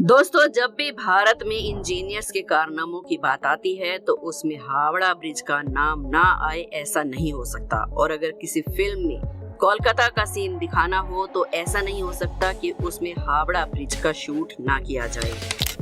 दोस्तों, जब भी भारत में इंजीनियर्स के कारनामों की बात आती है तो उसमें हावड़ा ब्रिज का नाम ना आए ऐसा नहीं हो सकता। और अगर किसी फिल्म में कोलकाता का सीन दिखाना हो तो ऐसा नहीं हो सकता कि उसमें हावड़ा ब्रिज का शूट ना किया जाए,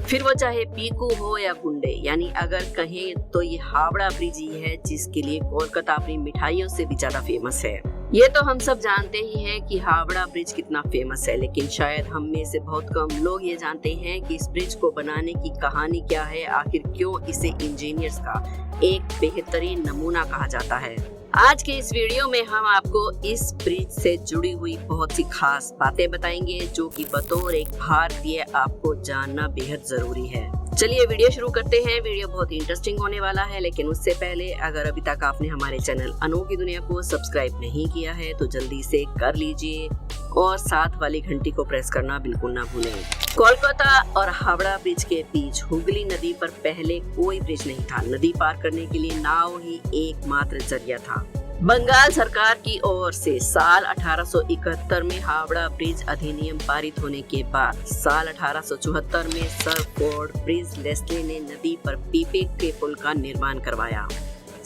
फिर वो चाहे पीकू हो या गुंडे। यानी अगर कहें तो ये हावड़ा ब्रिज ही है जिसके लिए कोलकाता अपनी मिठाइयों से भी ज्यादा फेमस है। ये तो हम सब जानते ही हैं कि हावड़ा ब्रिज कितना फेमस है, लेकिन शायद हम में से बहुत कम लोग ये जानते हैं कि इस ब्रिज को बनाने की कहानी क्या है, आखिर क्यों इसे इंजीनियर्स का एक बेहतरीन नमूना कहा जाता है। आज के इस वीडियो में हम आपको इस ब्रिज से जुड़ी हुई बहुत सी खास बातें बताएंगे जो कि बतौर एक भारतीय आपको जानना बेहद जरूरी है। चलिए वीडियो शुरू करते हैं। वीडियो बहुत इंटरेस्टिंग होने वाला है, लेकिन उससे पहले अगर अभी तक आपने हमारे चैनल अनोखी दुनिया को सब्सक्राइब नहीं किया है तो जल्दी से कर लीजिए और साथ वाली घंटी को प्रेस करना बिल्कुल ना भूलें। कोलकाता और हावड़ा ब्रिज के बीच हुगली नदी पर पहले कोई ब्रिज नहीं था। नदी पार करने के लिए नाव ही एकमात्र जरिया था। बंगाल सरकार की ओर से साल 1871 में हावड़ा ब्रिज अधिनियम पारित होने के बाद साल 1874 में सर फोर्ड ब्रिज लेस्ले ने नदी पर पीपे के पुल का निर्माण करवाया।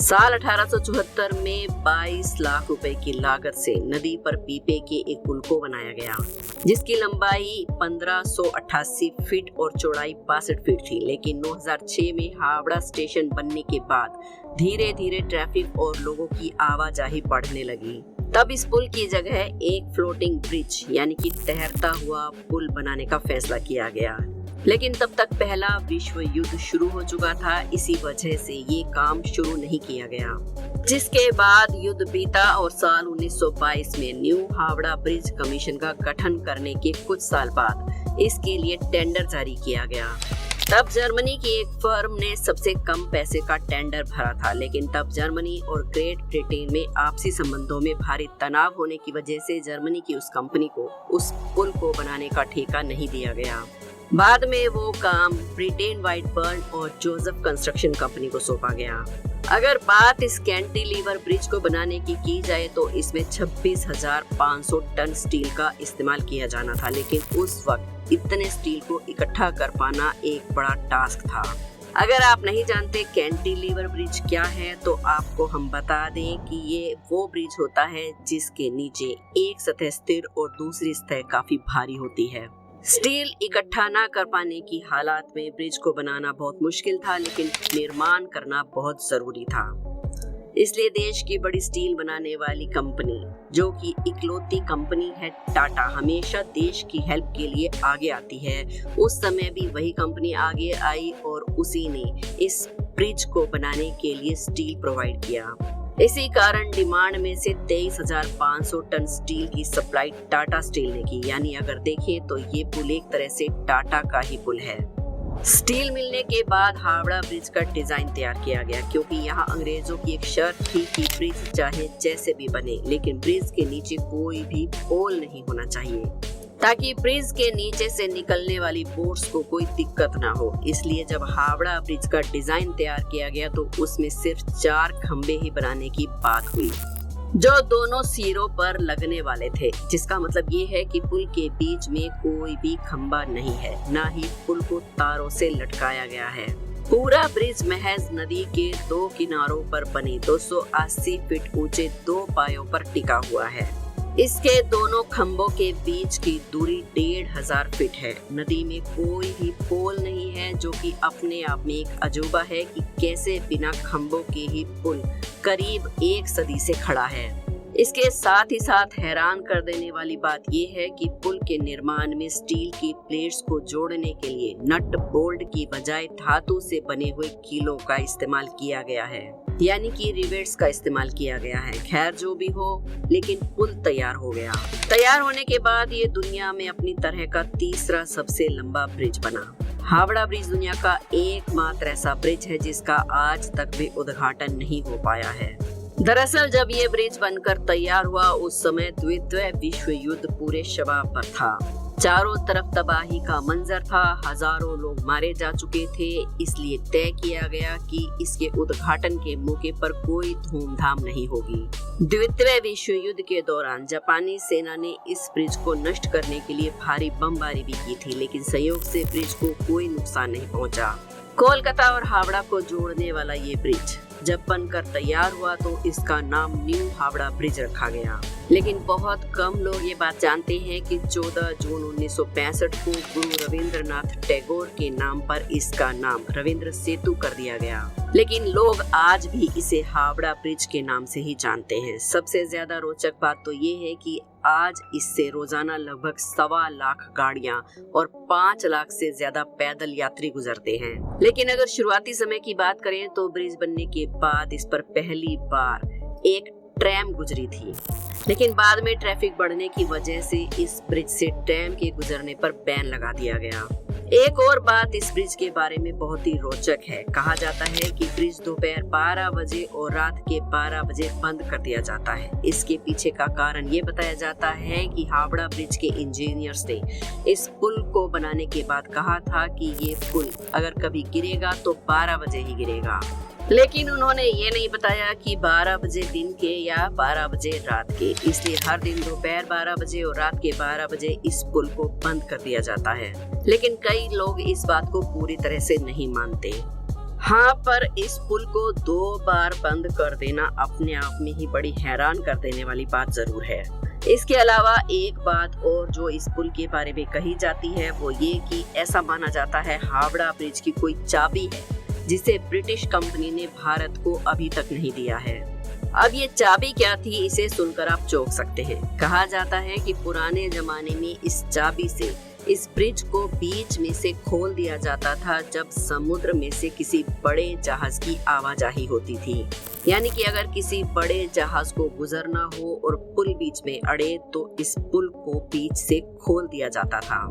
साल 1874 में 22 लाख रुपए की लागत से नदी पर पीपे के एक पुल को बनाया गया, जिसकी लंबाई 1588 फीट और चौड़ाई 62 फीट थी। लेकिन 2006 में हावड़ा स्टेशन बनने के बाद धीरे धीरे ट्रैफिक और लोगों की आवाजाही बढ़ने लगी। तब इस पुल की जगह एक फ्लोटिंग ब्रिज यानी कि तैरता हुआ पुल बनाने का फैसला किया गया। लेकिन तब तक पहला विश्व युद्ध शुरू हो चुका था, इसी वजह से ये काम शुरू नहीं किया गया। जिसके बाद युद्ध बीता और साल 1922 में न्यू हावड़ा ब्रिज कमीशन का गठन करने के कुछ साल बाद इसके लिए टेंडर जारी किया गया। तब जर्मनी की एक फर्म ने सबसे कम पैसे का टेंडर भरा था, लेकिन तब जर्मनी और ग्रेट ब्रिटेन में आपसी संबंधों में भारी तनाव होने की वजह से जर्मनी की उस कंपनी को उस पुल को बनाने का ठेका नहीं दिया गया। बाद में वो काम ब्रिटेन व्हाइटबर्न और जोसेफ कंस्ट्रक्शन कंपनी को सौंपा गया। अगर बात इस कैंटिलीवर ब्रिज को बनाने की जाए तो इसमें 26,500 टन स्टील का इस्तेमाल किया जाना था, लेकिन उस वक्त इतने स्टील को इकट्ठा कर पाना एक बड़ा टास्क था। अगर आप नहीं जानते कैंटिलीवर ब्रिज क्या है तो आपको हम बता दें कि ये वो ब्रिज होता है जिसके नीचे एक सतह स्थिर और दूसरी सतह काफी भारी होती है। स्टील इकट्ठा न कर पाने की हालात में ब्रिज को बनाना बहुत मुश्किल था, लेकिन निर्माण करना बहुत जरूरी था। इसलिए देश की बड़ी स्टील बनाने वाली कंपनी, जो कि इकलौती कंपनी है टाटा, हमेशा देश की हेल्प के लिए आगे आती है। उस समय भी वही कंपनी आगे आई और उसी ने इस ब्रिज को बनाने के लिए स्टील प्रोवाइड किया। इसी कारण डिमांड में से 23,500 टन स्टील की सप्लाई टाटा स्टील ने की। यानी अगर देखें तो ये पुल एक तरह से टाटा का ही पुल है। स्टील मिलने के बाद हावड़ा ब्रिज का डिजाइन तैयार किया गया, क्योंकि यहाँ अंग्रेजों की एक शर्त थी कि ब्रिज चाहे जैसे भी बने, लेकिन ब्रिज के नीचे कोई भी पोल नहीं होना चाहिए, ताकि ब्रिज के नीचे से निकलने वाली बोट्स को कोई दिक्कत ना हो। इसलिए जब हावड़ा ब्रिज का डिजाइन तैयार किया गया तो उसमें सिर्फ 4 खंबे ही बनाने की बात हुई, जो दोनों सिरों पर लगने वाले थे। जिसका मतलब ये है कि पुल के बीच में कोई भी खंबा नहीं है, ना ही पुल को तारों से लटकाया गया है। पूरा ब्रिज महज नदी के 2 किनारों पर बने 280 फीट ऊंचे 2 पायों पर टिका हुआ है। इसके दोनों खंभों के बीच की दूरी 1,500 फीट है। नदी में कोई भी पोल नहीं है, जो कि अपने आप में एक अजूबा है कि कैसे बिना खंभों के ही पुल करीब 1 सदी से खड़ा है। इसके साथ ही साथ हैरान कर देने वाली बात यह है कि पुल के निर्माण में स्टील की प्लेट्स को जोड़ने के लिए नट बोल्ट की बजाय धातु से बने हुए कीलों का इस्तेमाल किया गया है, यानी कि रिवेट्स का इस्तेमाल किया गया है। खैर जो भी हो, लेकिन पुल तैयार हो गया। तैयार होने के बाद ये दुनिया में अपनी तरह का तीसरा सबसे लंबा ब्रिज बना। हावड़ा ब्रिज दुनिया का एकमात्र ऐसा ब्रिज है जिसका आज तक भी उद्घाटन नहीं हो पाया है। दरअसल जब ये ब्रिज बनकर तैयार हुआ उस समय द्वितीय विश्व युद्ध पूरे शबाब पर था। चारों तरफ तबाही का मंजर था, हजारों लोग मारे जा चुके थे। इसलिए तय किया गया कि इसके उद्घाटन के मौके पर कोई धूमधाम नहीं होगी। द्वितीय विश्व युद्ध के दौरान जापानी सेना ने इस ब्रिज को नष्ट करने के लिए भारी बमबारी भी की थी, लेकिन संयोग से ब्रिज को कोई नुकसान नहीं पहुंचा। कोलकाता और हावड़ा को जोड़ने वाला ये ब्रिज जब बनकर तैयार हुआ तो इसका नाम न्यू हावड़ा ब्रिज रखा गया। लेकिन बहुत कम लोग ये बात जानते हैं कि 14 जून 1965 को गुरु रविंद्रनाथ टैगोर के नाम पर इसका नाम रविंद्र सेतु कर दिया गया। लेकिन लोग आज भी इसे हावड़ा ब्रिज के नाम से ही जानते हैं। सबसे ज्यादा रोचक बात तो ये है कि आज इससे रोजाना लगभग 1.25 लाख गाड़ियां और 5 लाख से ज्यादा पैदल यात्री गुजरते हैं। लेकिन अगर शुरुआती समय की बात करें तो ब्रिज बनने के बाद इस पर पहली बार एक ट्रैम गुजरी थी, लेकिन बाद में ट्रैफिक बढ़ने की वजह से इस ब्रिज से ट्रैम के गुजरने पर बैन लगा दिया गया। एक और बात इस ब्रिज के बारे में बहुत ही रोचक है। कहा जाता है कि ब्रिज दोपहर 12 बजे और रात के 12 बजे बंद कर दिया जाता है। इसके पीछे का कारण ये बताया जाता है कि हावड़ा ब्रिज के इंजीनियर्स ने इस पुल को बनाने के बाद कहा था कि ये पुल अगर कभी गिरेगा तो 12 बजे ही गिरेगा। लेकिन उन्होंने ये नहीं बताया कि 12 बजे दिन के या 12 बजे रात के। इसलिए हर दिन दोपहर 12 बजे और रात के 12 बजे इस पुल को बंद कर दिया जाता है। लेकिन कई लोग इस बात को पूरी तरह से नहीं मानते। हाँ, पर इस पुल को 2 बार बंद कर देना अपने आप में ही बड़ी हैरान कर देने वाली बात जरूर है। इसके अलावा एक बात और जो इस पुल के बारे में कही जाती है वो ये कि ऐसा माना जाता है हावड़ा ब्रिज की कोई चाबी है जिसे ब्रिटिश कंपनी ने भारत को अभी तक नहीं दिया है। अब ये चाबी क्या थी, इसे सुनकर आप चौंक सकते हैं। कहा जाता है कि पुराने जमाने में इस चाबी से इस ब्रिज को बीच में से खोल दिया जाता था जब समुद्र में से किसी बड़े जहाज की आवाजाही होती थी। यानी कि अगर किसी बड़े जहाज को गुजरना हो और पुल बीच में अड़े तो इस पुल को बीच से खोल दिया जाता था।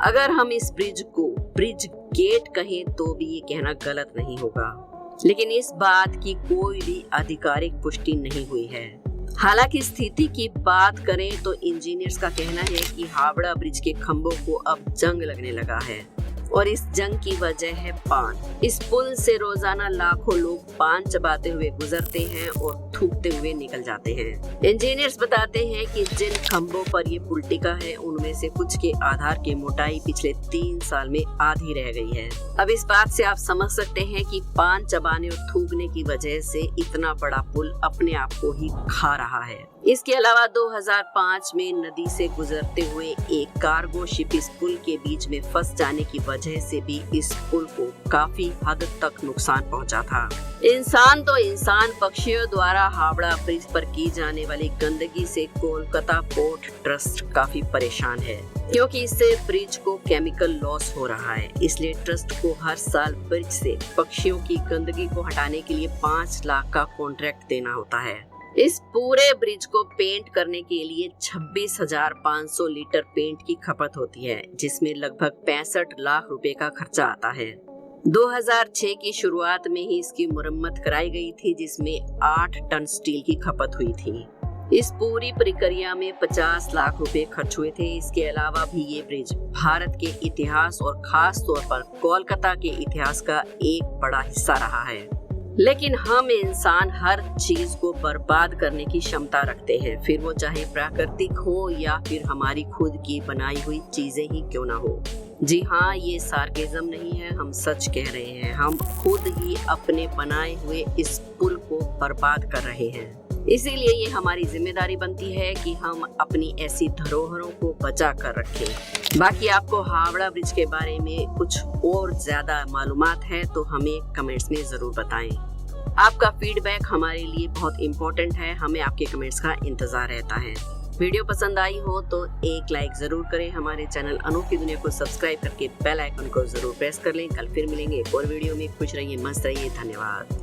अगर हम इस ब्रिज को ब्रिज गेट कहें तो भी ये कहना गलत नहीं होगा, लेकिन इस बात की कोई भी आधिकारिक पुष्टि नहीं हुई है। हालांकि स्थिति की बात करें तो इंजीनियर्स का कहना है कि हावड़ा ब्रिज के खंभों को अब जंग लगने लगा है और इस जंग की वजह है पान। इस पुल से रोजाना लाखों लोग पान चबाते हुए गुजरते हैं और थूकते हुए निकल जाते हैं। इंजीनियर्स बताते हैं कि जिन खंभों पर ये पुल टिका है उनमें से कुछ के आधार की मोटाई पिछले 3 साल में आधी रह गई है। अब इस बात से आप समझ सकते हैं कि पान चबाने और थूकने की वजह से इतना बड़ा पुल अपने आप को ही खा रहा है। इसके अलावा 2005 में नदी से गुजरते हुए एक कार्गो शिप इस पुल के बीच में फंस जाने की वजह से भी इस पुल को काफी हद तक नुकसान पहुंचा था। इंसान तो इंसान, पक्षियों द्वारा हावड़ा ब्रिज पर की जाने वाली गंदगी से कोलकाता पोर्ट ट्रस्ट काफी परेशान है, क्योंकि इससे ब्रिज को केमिकल लॉस हो रहा है। इसलिए ट्रस्ट को हर साल ब्रिज से पक्षियों की गंदगी को हटाने के लिए 5 लाख का कॉन्ट्रैक्ट देना होता है। इस पूरे ब्रिज को पेंट करने के लिए 26,500 लीटर पेंट की खपत होती है, जिसमें लगभग 65 लाख रुपए का खर्चा आता है। 2006 की शुरुआत में ही इसकी मुरम्मत कराई गई थी, जिसमें 8 टन स्टील की खपत हुई थी। इस पूरी प्रक्रिया में 50 लाख रुपए खर्च हुए थे। इसके अलावा भी ये ब्रिज भारत के इतिहास और खास तौर पर कोलकाता के इतिहास का एक बड़ा हिस्सा रहा है। लेकिन हम इंसान हर चीज को बर्बाद करने की क्षमता रखते हैं, फिर वो चाहे प्राकृतिक हो या फिर हमारी खुद की बनाई हुई चीजें ही क्यों ना हो। जी हाँ, ये सार्केज्म नहीं है, हम सच कह रहे हैं। हम खुद ही अपने बनाए हुए इस पुल को बर्बाद कर रहे हैं। इसीलिए ये हमारी जिम्मेदारी बनती है कि हम अपनी ऐसी धरोहरों को बचा कर रखें। बाकी आपको हावड़ा ब्रिज के बारे में कुछ और ज्यादा मालूमात है तो हमें कमेंट्स में जरूर बताएं। आपका फीडबैक हमारे लिए बहुत इम्पोर्टेंट है, हमें आपके कमेंट्स का इंतजार रहता है। वीडियो पसंद आई हो तो एक लाइक जरूर करें। हमारे चैनल अनोखी दुनिया को सब्सक्राइब करके बेल आइकन को जरूर प्रेस कर लें। कल फिर मिलेंगे एक और वीडियो में। खुश रहिए, मस्त रहिए, धन्यवाद।